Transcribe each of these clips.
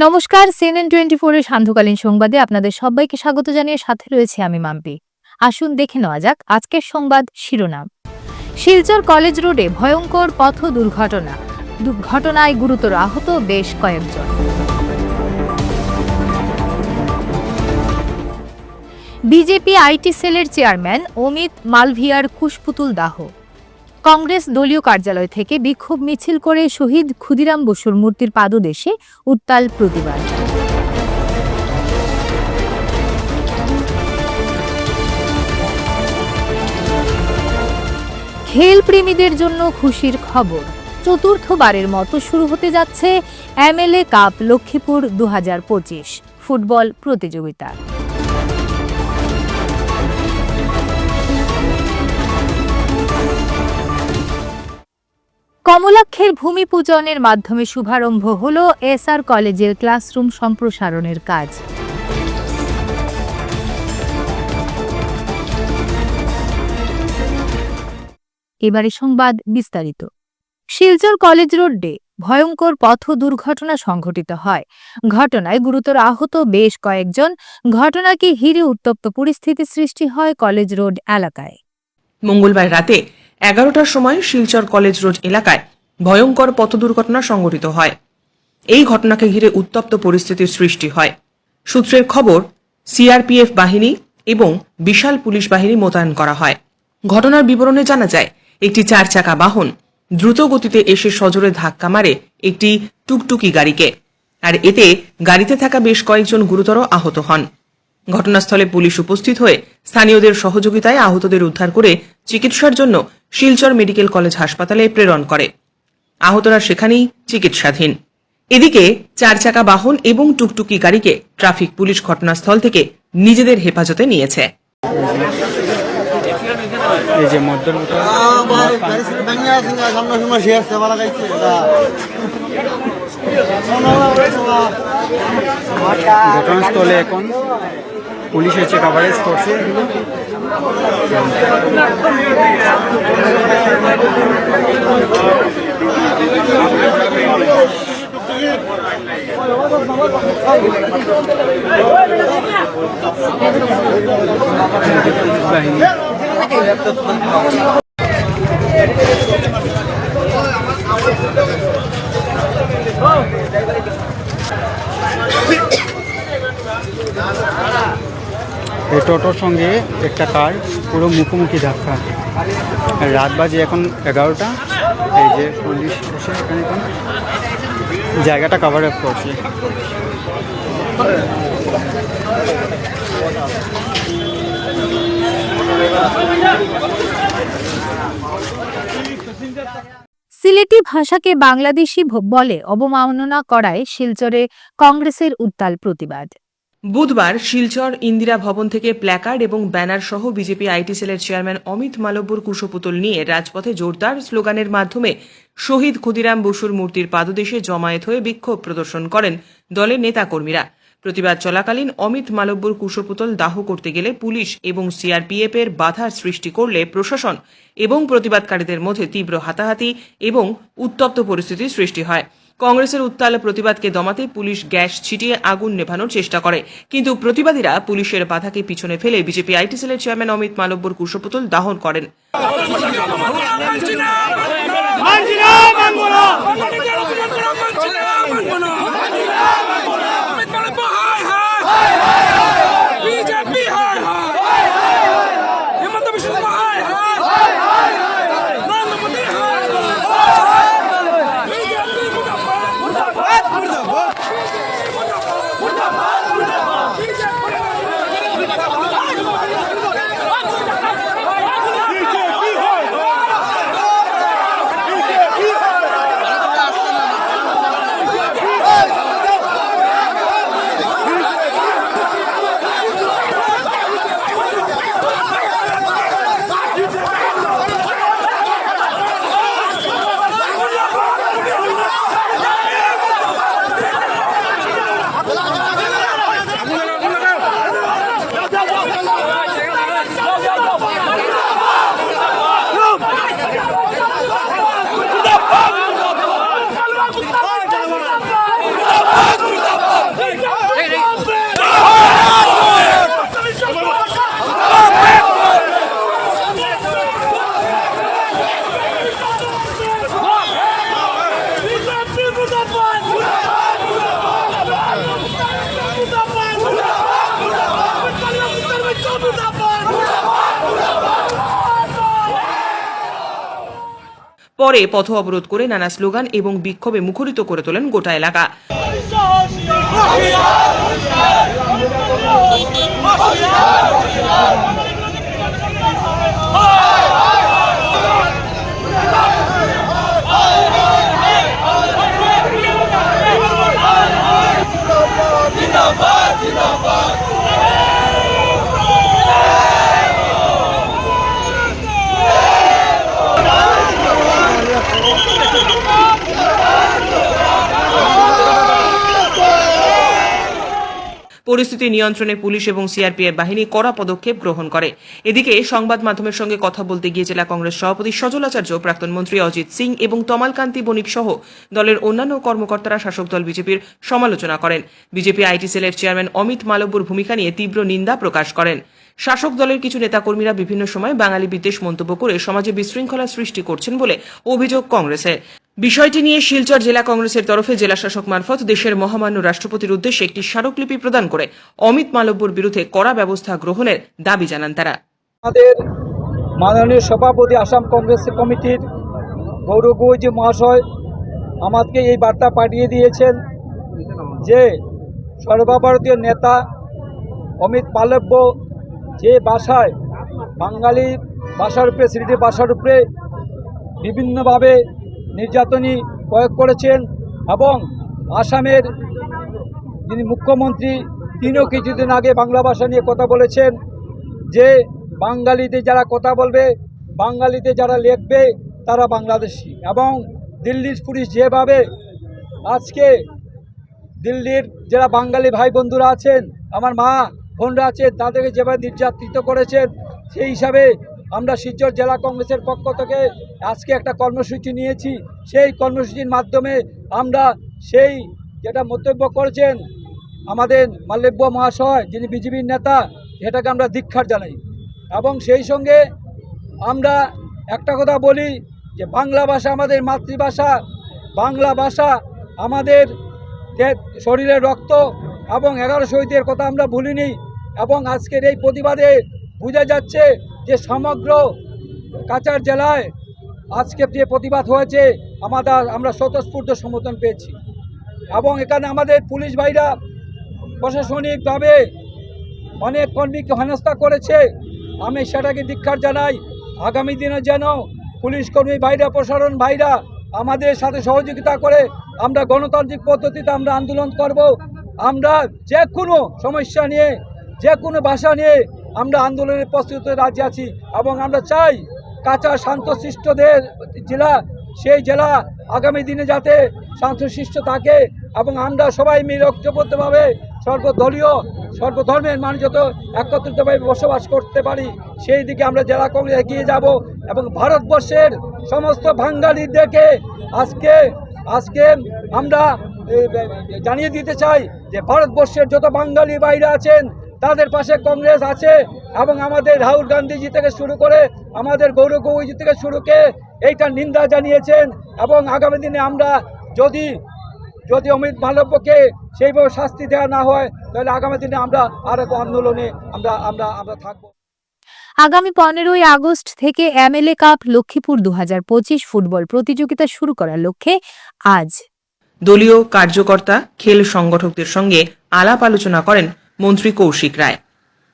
নমস্কার, CNN24 এর সান্ধ্যকালীন সংবাদে আপনাদের সবাইকে স্বাগত জানিয়ে সাথে রয়েছে আমি মাম্পি। আসুন দেখে নেওয়া যাক আজকের সংবাদ শিরোনাম। শিলচর কলেজ রোডে ভয়ঙ্কর পথ দুর্ঘটনা, ঘটনায় গুরুতর আহত বেশ কয়েকজন। বিজেপি আইটি সেলের চেয়ারম্যান অমিত মালভিয়ার কুশপুতুল দাহ। কংগ্রেস দলীয় কার্যালয় থেকে বিক্ষোভ মিছিল করে শহীদ ক্ষুদিরাম বসুর মূর্তির পাদদেশে উত্তাল প্রতিবাদ। খেল প্রেমীদের জন্য খুশির খবর, চতুর্থবারের মতো শুরু হতে যাচ্ছে এমএলএ কাপ লক্ষ্মীপুর 2025 ফুটবল প্রতিযোগিতা। কমলাক্ষের ভূমি পূজনের মাধ্যমে শুভারম্ভ হল এসআর কলেজের ক্লাসরুম সম্প্রসারণের কাজ। এবারে সংবাদ বিস্তারিত। শিলচর কলেজ রোডে ভয়ঙ্কর পথ দুর্ঘটনা সংঘটিত হয়। ঘটনায় গুরুতর আহত বেশ কয়েকজন। ঘটনাকে ঘিরে উত্তপ্ত পরিস্থিতি সৃষ্টি হয় কলেজ রোড এলাকায়। মঙ্গলবার রাতে 11টার সময় শিলচর কলেজ রোড এলাকায় ভয়ঙ্কর পথ দুর্ঘটনা সংঘটিত হয়। এই ঘটনাকে ঘিরে উত্তপ্ত পরিস্থিতির সৃষ্টি হয়। সূত্রের খবর, সিআরপিএফ বাহিনী এবং বিশাল পুলিশ বাহিনী মোতায়েন করা হয়। ঘটনার বিবরণে জানা যায়, একটি 4 চাকা বাহন দ্রুত গতিতে এসে সজোরে ধাক্কা মারে একটি টুকটুকি গাড়িকে, আর এতে গাড়িতে থাকা বেশ কয়েকজন গুরুতর আহত হন। ঘটনাস্থলে পুলিশ উপস্থিত হয়ে স্থানীয়দের সহযোগিতায় আহতদের উদ্ধার করে চিকিৎসার জন্য শিলচর মেডিকেল কলেজ হাসপাতালে প্রেরণ করে। আহতরা সেখানেই চিকিৎসাধীন। এদিকে 4 চাকা বাহন এবং টুকটুকি গাড়িকে ট্রাফিক পুলিশ ঘটনাস্থল থেকে নিজেদের হেফাজতে নিয়েছে। ঘটনাস্থলে এখন পুলিশ এসে কভারেজ করছে। বাহিনী এই টোটোর সঙ্গে একটা কার পুরো মুখোমুখি ধাক্কা। রাত বাজে এখন 11টা। এই যে পুলিশ এসে এখানে এখন জায়গাটা কভার আপ করছে। সিলেটি ভাষাকে বাংলাদেশি বলে অবমাননা করায় শিলচরে কংগ্রেসের উত্তাল প্রতিবাদ। বুধবার শিলচর ইন্দিরা ভবন থেকে প্ল্যাকার্ড এবং ব্যানার সহ বিজেপি আইটি সেলের চেয়ারম্যান অমিত মালব্যর কুশপুতুল নিয়ে রাজপথে জোরদার স্লোগানের মাধ্যমে শহীদ ক্ষুদিরাম বসুর মূর্তির পাদদেশে জমায়েত হয়ে বিক্ষোভ প্রদর্শন করেন দলের নেতাকর্মীরা। প্রতিবাদ চলাকালীন অমিত মালব্যর কুশপুতুল দাহ করতে গেলে পুলিশ এবং সিআরপিএফ এর বাধার সৃষ্টি করলে প্রশাসন এবং প্রতিবাদকারীদের মধ্যে তীব্র হাতাহাতি এবং উত্তপ্ত পরিস্থিতির সৃষ্টি হয়। কংগ্রেসের উত্তাল প্রতিবাদকে দমাতে পুলিশ গ্যাস ছিটিয়ে আগুন নেভানোর চেষ্টা করে, কিন্তু প্রতিবাদীরা পুলিশের বাধাকে পিছনে ফেলে বিজেপি আইটি সেলের চেয়ারম্যান অমিত মালব্যর কুশপুতুল দাহন করেন। পরে পথ অবরোধ করে নানা স্লোগান এবং বিক্ষোভে মুখরিত করে তোলেন গোটা এলাকা। পরিস্থিতি নিয়ন্ত্রণে পুলিশ এবং সিআরপিএফ বাহিনী কড়া পদক্ষেপ গ্রহণ করে। এদিকে সংবাদ মাধ্যমের সঙ্গে কথা বলতে গিয়ে জেলা কংগ্রেস সভাপতি সজল আচার্য, প্রাক্তন মন্ত্রী অজিত সিং এবং তমালকান্তি বণিক সহ দলের অন্যান্য কর্মকর্তারা শাসক দল বিজেপির সমালোচনা করেন। বিজেপি আইটি সেলের চেয়ারম্যান অমিত মালব্যর ভূমিকা নিয়ে তীব্র নিন্দা প্রকাশ করেন। শাসক দলের কিছু নেতাকর্মীরা বিভিন্ন সময় বাঙালি বিদ্বেষ মন্তব্য করে সমাজে বিশৃঙ্খলা সৃষ্টি করছেন বলে অভিযোগ কংগ্রেসের। বিষয়টি নিয়ে শিলচর জেলা কংগ্রেসের তরফে জেলা শাসক মারফত দেশের মহামান্য রাষ্ট্রপতির উদ্দেশ্যে একটি স্মারকলিপি প্রদান করে অমিত মালব্যর বিরুদ্ধে কড়া ব্যবস্থা গ্রহণের দাবি জানান তারা। আমাদের মাননীয় সভাপতি আসাম কংগ্রেস কমিটির গৌরব গগৈ মহাশয় আমাকে এই বার্তা পাঠিয়ে দিয়েছেন যে সর্বভারতীয় নেতা অমিত মালব্য যে ভাষায় বাঙালি ভাষার উপরে, সিলেটি ভাষার উপরে বিভিন্নভাবে নির্যাতনী প্রয়োগ করেছেন এবং আসামের যিনি মুখ্যমন্ত্রী তিনিও কিছুদিন আগে বাংলা ভাষা নিয়ে কথা বলেছেন যে বাঙালিতে যারা কথা বলবে, বাঙালিতে যারা লিখবে তারা বাংলাদেশি। এবং দিল্লির পুলিশ যেভাবে আজকে দিল্লির যারা বাঙালি ভাই বন্ধুরা আছেন, আমার মা বোনরা আছেন, তাদেরকে যেভাবে নির্যাতিত করেছেন, সেই হিসাবে আমরা শিলচর জেলা কংগ্রেসের পক্ষ থেকে আজকে একটা কর্মসূচি নিয়েছি। সেই কর্মসূচির মাধ্যমে আমরা সেই যেটা মন্তব্য করেছেন আমাদের মালব্য মহাশয় যিনি বিজেপির নেতা, এটাকে আমরা ধিক্কার জানাই। এবং সেই সঙ্গে আমরা একটা কথা বলি যে বাংলা ভাষা আমাদের মাতৃভাষা, বাংলা ভাষা আমাদের শরীরের রক্ত এবং 11 শহীদের কথা আমরা ভুলিনি। এবং আজকের এই প্রতিবাদে বোঝা যাচ্ছে যে সমগ্র কাছাড় জেলায় আজকে যে প্রতিবাদ হয়েছে আমরা স্বতঃস্ফূর্ত সমর্থন পেয়েছি। এবং এখানে আমাদের পুলিশ ভাইরা প্রশাসনিকভাবে অনেক কর্মীকে হেনস্থা করেছে, আমি সেটাকে ধিক্কার জানাই। আগামী দিনে যেন পুলিশ কর্মী ভাইরা, প্রশাসন ভাইরা আমাদের সাথে সহযোগিতা করে আমরা গণতান্ত্রিক পদ্ধতিতে আমরা আন্দোলন করব। আমরা যে কোনো সমস্যা নিয়ে, যে কোনো ভাষা নিয়ে আমরা আন্দোলনের প্রস্তুতি রাজি আছি। এবং আমরা চাই কাছাড় শান্তশিষ্টদের জেলা, সেই জেলা আগামী দিনে যাতে শান্তশিষ্ট থাকে এবং আমরা সবাই মিলে ঐক্যবদ্ধভাবে সর্বদলীয় সর্বধর্মের মানুষ যত একত্রিতভাবে বসবাস করতে পারি, সেই দিকে আমরা জেলা কংগ্রেস এগিয়ে যাব। এবং ভারতবর্ষের সমস্ত বাঙালিদেরকে আজকে আমরা জানিয়ে দিতে চাই যে ভারতবর্ষের যত বাঙালি বাইরে আছেন তাদের পাশে কংগ্রেস আছে। এবং আমাদের রাহুল গান্ধীজি থেকে শুরু করে আমাদের গৌরব গগৈজি থেকে শুরু করে এইটা নিন্দা জানিয়েছেন। এবং আগামী দিনে আমরা যদি অমিত মালব্যকে সেইভাবে শাস্তি দেওয়া না হয়, তাহলে আগামী দিনে আমরা আরো আন্দোলনে আমরা থাকবো। আগামী 15ই আগস্ট থেকে এমএলএ কাপ লক্ষ্মীপুর 2025 ফুটবল প্রতিযোগিতা শুরু করার লক্ষ্যে আজ দলীয় কার্যকর্তা, খেল সংগঠকদের সঙ্গে আলাপ আলোচনা করেন মন্ত্রী কৌশিক রায়।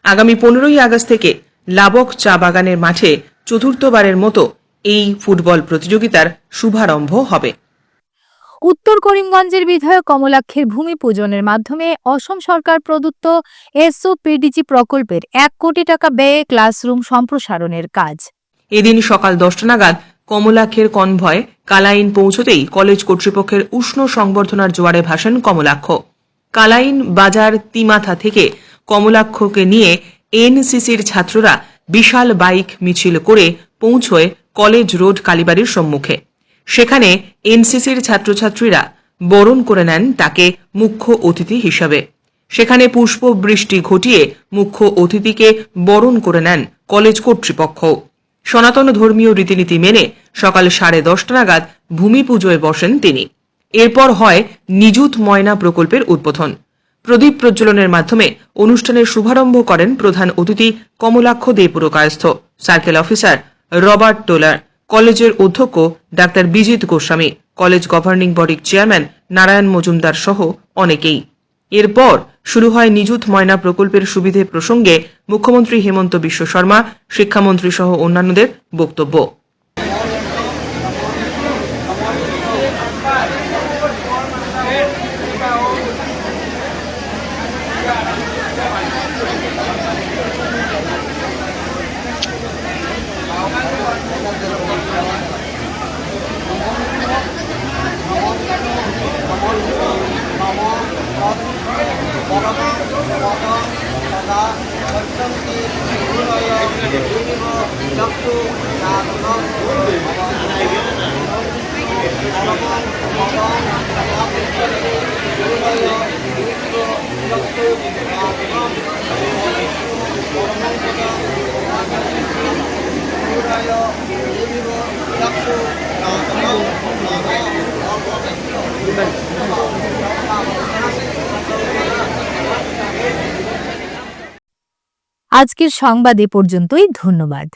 আগামী 15ই আগস্ট থেকে লাবক চা বাগানের মাঠে চতুর্থবারের মতো এই ফুটবল প্রতিযোগিতার শুভারম্ভ হবে। উত্তর করিমগঞ্জের বিধায়ক কমলাক্ষের ভূমি পূজনের মাধ্যমে অসম সরকার প্রদত্ত এসওপিডিজি প্রকল্পের 1 কোটি টাকা ব্যয়ে ক্লাসরুম সম্প্রসারণের কাজ। এদিন সকাল 10টা নাগাদ কমলাক্ষের কনভয় কালাইন পৌঁছতেই কলেজ কর্তৃপক্ষের উষ্ণ সংবর্ধনার জোয়ারে ভাসেন কমলাক্ষ। কালাইন বাজার তিমাথা থেকে কমলাক্ষকে নিয়ে এনসিসির ছাত্ররা বিশাল বাইক মিছিল করে পৌঁছয় কলেজ রোড কালীবাড়ির সম্মুখে। সেখানে এনসিসির ছাত্রছাত্রীরা বরণ করে নেন তাকে মুখ্য অতিথি হিসাবে। সেখানে পুষ্পবৃষ্টি ঘটিয়ে মুখ্য অতিথিকে বরণ করে নেন কলেজ কর্তৃপক্ষ। সনাতন ধর্মীয় রীতিনীতি মেনে সকাল 10:30 নাগাদ ভূমি পুজোয় বসেন তিনি। এরপর হয় নিযুত ময়না প্রকল্পের উদ্বোধন। প্রদীপ প্রজ্বলনের মাধ্যমে অনুষ্ঠানের শুভারম্ভ করেন প্রধান অতিথি Kamalaksha De Purkayastha, circle officer Robert Toller, কলেজের অধ্যক্ষ ডাক্তার বিজিত গোস্বামী, কলেজ গভর্নিং বডির চেয়ারম্যান নারায়ণ মজুমদার সহ অনেকেই। এরপর শুরু হয় নিযুত ময়না প্রকল্পের সুবিধে প্রসঙ্গে মুখ্যমন্ত্রী হেমন্ত বিশ্ব শর্মা, শিক্ষামন্ত্রী সহ অন্যান্যদের বক্তব্য। আজকের সংবাদ এ পর্যন্তই। ধন্যবাদ।